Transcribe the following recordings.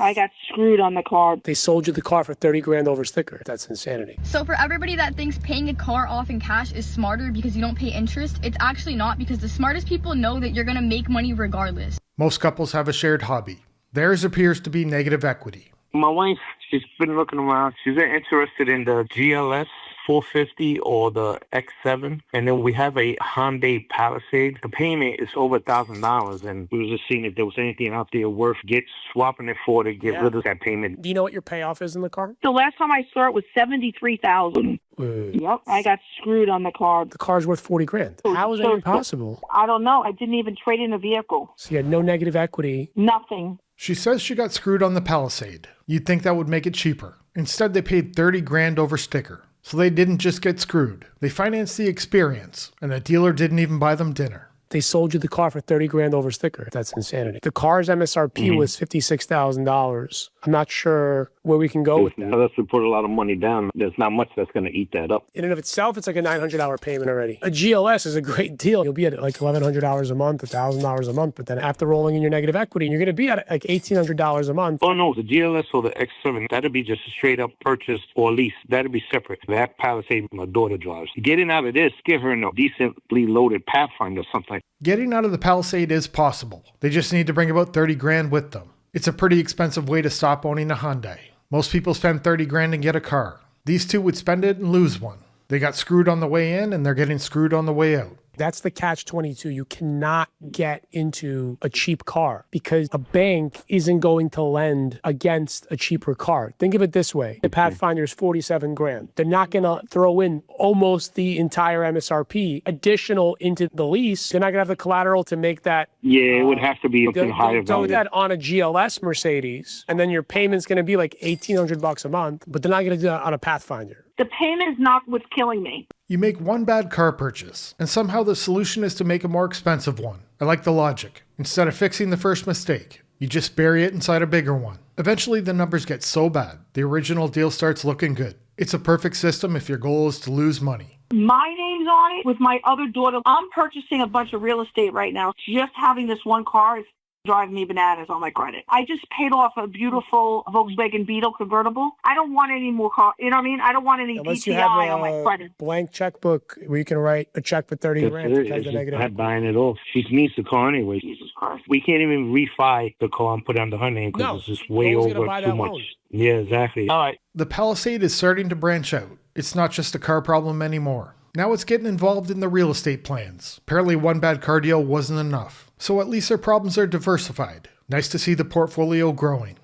I got screwed on the car. They sold you the car for 30 grand over sticker. That's insanity. So for everybody that thinks paying a car off in cash is smarter because you don't pay interest, it's actually not, because the smartest people know that you're gonna make money regardless. Most couples have a shared hobby. Theirs appears to be negative equity. My wife, she's been looking around. She's interested in the GLS 450 or the X7. And then we have a Hyundai Palisade. The payment is over $1,000. And we were just seeing if there was anything out there worth swapping it for to get rid of that payment. Do you know what your payoff is in the car? The last time I saw it was $73,000. Yep, I got screwed on the car. The car's worth 40 grand. How is that even possible? I don't know. I didn't even trade in a vehicle. So you had no negative equity. Nothing. She says she got screwed on the Palisade. You'd think that would make it cheaper. Instead, they paid 30 grand over sticker. So they didn't just get screwed. They financed the experience, and the dealer didn't even buy them dinner. They sold you the car for 30 grand over sticker. That's insanity. The car's MSRP was $56,000. I'm not sure where we can go with that. Unless we put a lot of money down, there's not much that's going to eat that up. In and of itself, it's like a $900 payment already. A GLS is a great deal. You'll be at like $1,100 a month, $1,000 a month, but then after rolling in your negative equity, you're going to be at like $1,800 a month. Oh, no, the GLS or the X7, that'd be just a straight up purchase or lease. That'd be separate. That Palisade my daughter drives. Getting out of this, give her a decently loaded Pathfinder or something. Getting out of the Palisade is possible. They just need to bring about 30 grand with them. It's a pretty expensive way to stop owning a Hyundai. Most people spend 30 grand and get a car. These two would spend it and lose one. They got screwed on the way in and they're getting screwed on the way out. That's the catch-22. You cannot get into a cheap car because a bank isn't going to lend against a cheaper car. Think of it this way. The Pathfinder is 47 grand. They're not going to throw in almost the entire MSRP additional into the lease. They're not going to have the collateral to make that. Yeah, it would have to be something higher value. Throw that on a GLS Mercedes, and then your payment's going to be like $1,800 a month, but they're not going to do that on a Pathfinder. The payment is not what's killing me. You make one bad car purchase, and somehow the solution is to make a more expensive one. I like the logic. Instead of fixing the first mistake, you just bury it inside a bigger one. Eventually, the numbers get so bad, the original deal starts looking good. It's a perfect system if your goal is to lose money. My name's on it with my other daughter. I'm purchasing a bunch of real estate right now. Just having this one car is driving me bananas on my credit. I just paid off a beautiful Volkswagen Beetle convertible. I don't want any more car. You know what I mean? I don't want any DTI on my credit. Blank checkbook where you can write a check for 30 grand because of negative. I'm buying it off. She needs the car anyway. Jesus Christ. We can't even refi the car and put it under her name because it's just way over too much. Yeah, exactly. All right. The Palisade is starting to branch out. It's not just a car problem anymore. Now it's getting involved in the real estate plans. Apparently one bad car deal wasn't enough. So at least their problems are diversified. Nice to see the portfolio growing.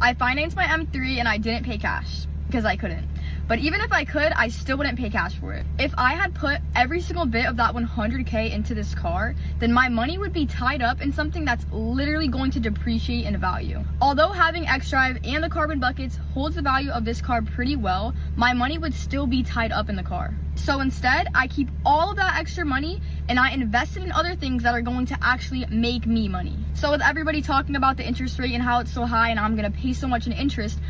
I financed my M3 and I didn't pay cash because I couldn't. But even if I could, I still wouldn't pay cash for it. If I had put every single bit of that 100K into this car, then my money would be tied up in something that's literally going to depreciate in value. Although having xDrive and the carbon buckets holds the value of this car pretty well, my money would still be tied up in the car. So instead, I keep all of that extra money and I invest it in other things that are going to actually make me money. So with everybody talking about the interest rate and how it's so high and I'm gonna pay so much in interest,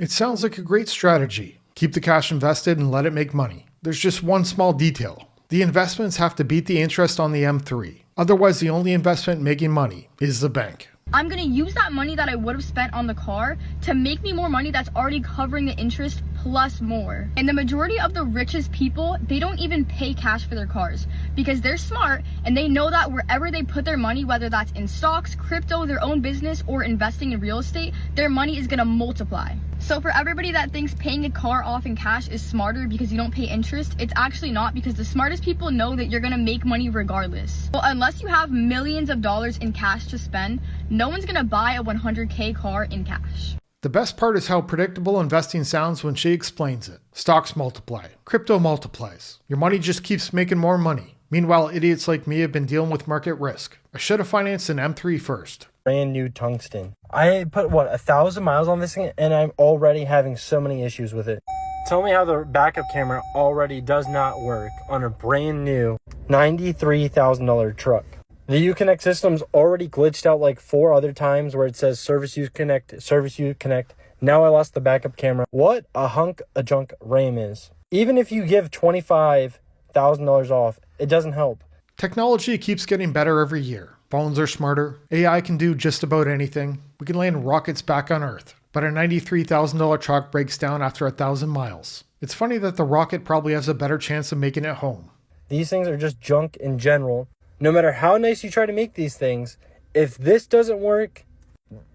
it sounds like a great strategy. Keep the cash invested and let it make money. There's just one small detail. The investments have to beat the interest on the M3. Otherwise, the only investment making money is the bank. I'm gonna use that money that I would have spent on the car to make me more money that's already covering the interest plus more. And the majority of the richest people, they don't even pay cash for their cars because they're smart and they know that wherever they put their money, whether that's in stocks, crypto, their own business, or investing in real estate, their money is gonna multiply. So for everybody that thinks paying a car off in cash is smarter because you don't pay interest, it's actually not, because the smartest people know that you're gonna make money regardless. Well, unless you have millions of dollars in cash to spend, no one's gonna buy a 100K car in cash. The best part is how predictable investing sounds when she explains it. Stocks multiply. Crypto multiplies. Your money just keeps making more money. Meanwhile, idiots like me have been dealing with market risk. I should have financed an M3 first. Brand new tungsten. I put, 1,000 miles on this thing and I'm already having so many issues with it. Tell me how the backup camera already does not work on a brand new $93,000 truck. The Uconnect system's already glitched out like 4 other times where it says service Uconnect. Now I lost the backup camera. What a hunk of junk RAM is. Even if you give $25,000 off, it doesn't help. Technology keeps getting better every year. Phones are smarter. AI can do just about anything. We can land rockets back on Earth. But a $93,000 truck breaks down after 1,000 miles. It's funny that the rocket probably has a better chance of making it home. These things are just junk in general. No matter how nice you try to make these things, if this doesn't work,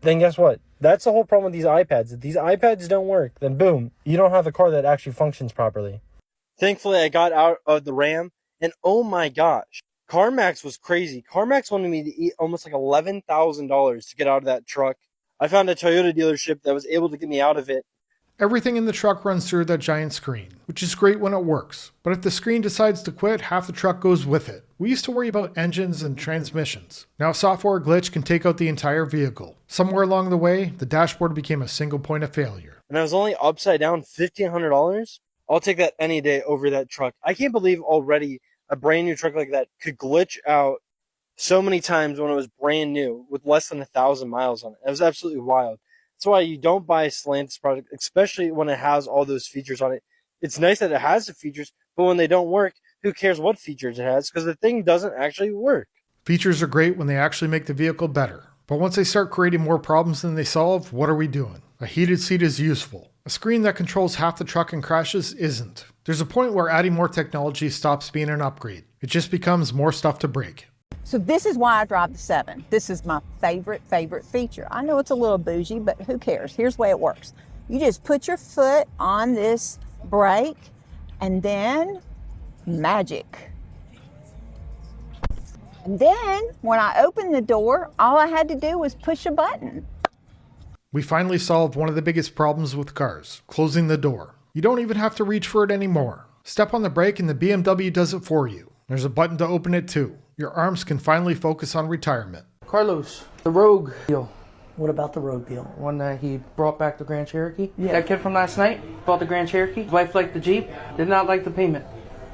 then guess what? That's the whole problem with these iPads. If these iPads don't work, then boom, you don't have a car that actually functions properly. Thankfully, I got out of the Ram, and oh my gosh, CarMax was crazy. CarMax wanted me to eat almost like $11,000 to get out of that truck. I found a Toyota dealership that was able to get me out of it. Everything in the truck runs through that giant screen, which is great when it works. But if the screen decides to quit, half the truck goes with it. We used to worry about engines and transmissions. Now a software glitch can take out the entire vehicle. Somewhere along the way, the dashboard became a single point of failure. And I was only upside down $1,500. I'll take that any day over that truck. I can't believe already a brand new truck like that could glitch out so many times when it was brand new with less than 1,000 miles on it. It was absolutely wild. That's why you don't buy a Stellantis product, especially when it has all those features on it. It's nice that it has the features, but when they don't work, who cares what features it has? Because the thing doesn't actually work. Features are great when they actually make the vehicle better. But once they start creating more problems than they solve, what are we doing? A heated seat is useful. A screen that controls half the truck and crashes isn't. There's a point where adding more technology stops being an upgrade. It just becomes more stuff to break. So this is why I drive the 7. This is my favorite feature. I know it's a little bougie, but who cares? Here's the way it works. You just put your foot on this brake and then magic. And then when I opened the door, all I had to do was push a button. We finally solved one of the biggest problems with cars, closing the door. You don't even have to reach for it anymore. Step on the brake and the BMW does it for you. There's a button to open it too. Your arms can finally focus on retirement. Carlos, the Rogue deal. What about the Rogue deal? One that he brought back the Grand Cherokee. Yeah. That kid from last night bought the Grand Cherokee. His wife liked the Jeep, did not like the Payment.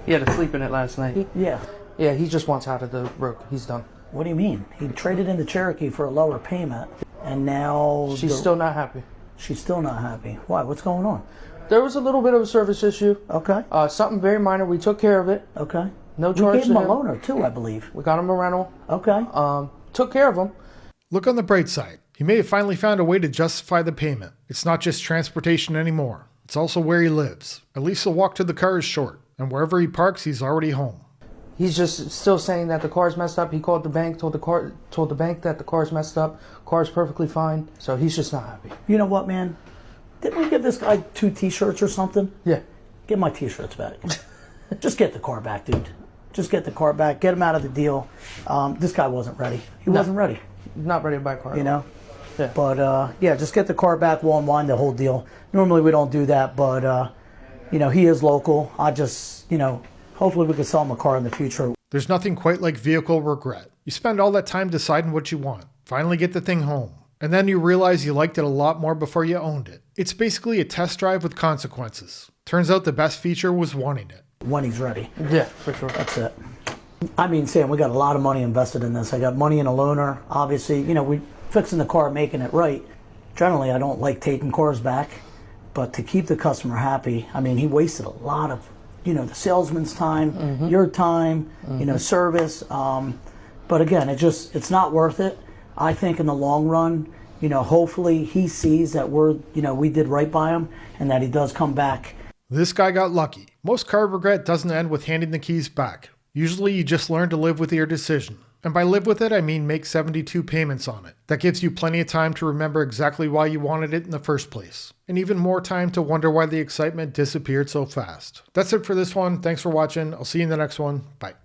He had to sleep in it last night. Yeah. Yeah, he just wants out of the Rogue. He's done. What do you mean? He traded in the Cherokee for a lower payment, and now... She's still not happy. She's still not happy. Why? What's going on? There was a little bit of a service issue. Okay. Something very minor. We took care of it. Okay. No We charge gave him to a him. loaner too, I believe. We got him a rental. Okay. Took care of him. Look on the bright side. He may have finally found a way to justify the payment. It's not just transportation anymore. It's also where he lives. At least the walk to the car is short, and wherever he parks, he's already home. He's just still saying that the car's messed up. He called the bank, told the bank that the car's messed up. Car's perfectly fine. So he's just not happy. You know what, man? Didn't we give this guy 2 T-shirts or something? Yeah. Get my T-shirts back. Just get the car back, dude. Just get the car back. Get him out of the deal. This guy wasn't ready. He wasn't ready. Not ready to buy a car. You know? Yeah. But, yeah, just get the car back. We'll unwind the whole deal. Normally we don't do that, but, you know, he is local. I just, you know, hopefully we can sell him a car in the future. There's nothing quite like vehicle regret. You spend all that time deciding what you want. Finally get the thing home. And then you realize you liked it a lot more before you owned it. It's basically a test drive with consequences. Turns out the best feature was wanting it. When he's ready. Yeah, for sure. That's it. I mean, Sam, we got a lot of money invested in this. I got money in a loaner. Obviously, you know, we fixing the car, making it right. Generally, I don't like taking cars back, but to keep the customer happy, I mean, he wasted a lot of, you know, the salesman's time, your time, you know, service. But again, it's not worth it. I think in the long run, you know, hopefully he sees that we did right by him and that he does come back. This guy got lucky. Most car regret doesn't end with handing the keys back. Usually you just learn to live with your decision. And by live with it, I mean make 72 payments on it. That gives you plenty of time to remember exactly why you wanted it in the first place. And even more time to wonder why the excitement disappeared so fast. That's it for this one. Thanks for watching. I'll see you in the next one. Bye.